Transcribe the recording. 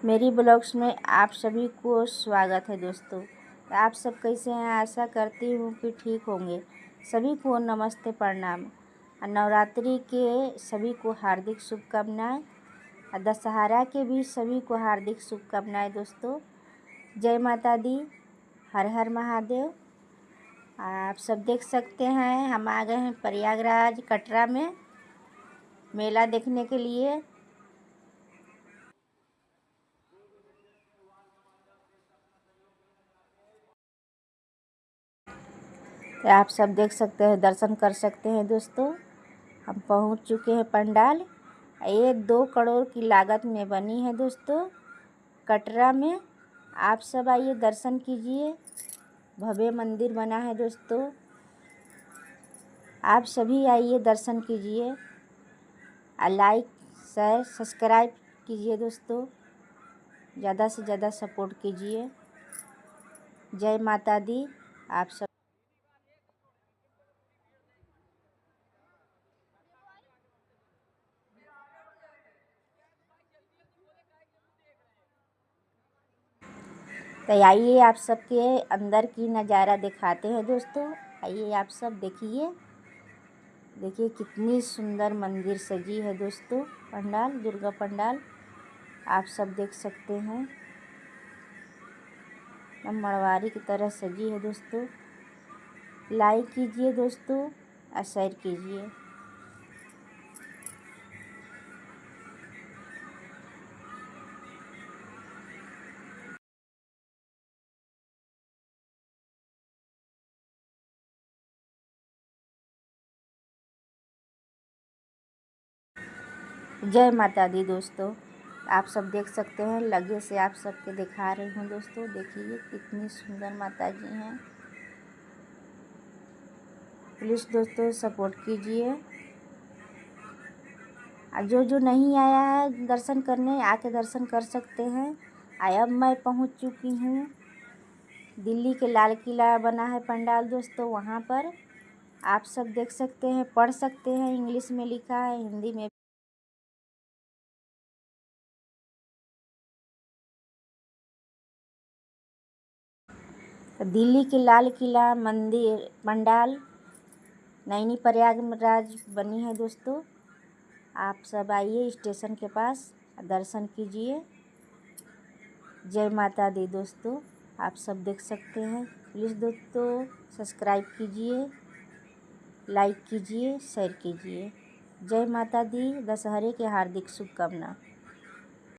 मेरी ब्लॉग्स में आप सभी को स्वागत है दोस्तों। आप सब कैसे हैं? आशा करती हूँ कि ठीक होंगे। सभी को नमस्ते, प्रणाम। नवरात्रि के सभी को हार्दिक शुभकामनाएं। दशहरा के भी सभी को हार्दिक शुभकामनाएं दोस्तों। जय माता दी, हर हर महादेव। आप सब देख सकते हैं हम आ गए हैं प्रयागराज कटरा में मेला देखने के लिए। तो आप सब देख सकते हैं, दर्शन कर सकते हैं दोस्तों। हम पहुंच चुके हैं पंडाल। ये 2 करोड़ की लागत में बनी है दोस्तों कटरा में। आप सब आइए, दर्शन कीजिए। भव्य मंदिर बना है दोस्तों। आप सभी आइए, दर्शन कीजिए। लाइक, शेयर, सब्सक्राइब कीजिए दोस्तों। ज़्यादा से ज़्यादा सपोर्ट कीजिए। जय माता दी। आप सब तो आइए, आप सबके अंदर की नज़ारा दिखाते हैं दोस्तों। आइए आप सब देखिए। देखिए कितनी सुंदर मंदिर सजी है दोस्तों। पंडाल, दुर्गा पंडाल आप सब देख सकते हैं। मड़वारी की तरह सजी है दोस्तों। लाइक कीजिए दोस्तों और शेयर कीजिए। जय माता दी दोस्तों। आप सब देख सकते हैं, लगे से आप सबके दिखा रही हूँ दोस्तों। देखिए कितनी सुंदर माता जी हैं। प्लीज़ दोस्तों सपोर्ट कीजिए। जो नहीं आया है दर्शन करने, आके दर्शन कर सकते हैं। अब मैं पहुंच चुकी हूँ दिल्ली के लाल किला बना है पंडाल दोस्तों। वहाँ पर आप सब देख सकते हैं, पढ़ सकते हैं। इंग्लिश में लिखा है, हिंदी में। दिल्ली के लाल किला मंदिर पंडाल नैनी प्रयागराज बनी है दोस्तों। आप सब आइए स्टेशन के पास, दर्शन कीजिए। जय माता दी दोस्तों। आप सब देख सकते हैं। प्लीज़ दोस्तों सब्सक्राइब कीजिए, लाइक कीजिए, शेयर कीजिए। जय माता दी। दशहरे की हार्दिक शुभकामना।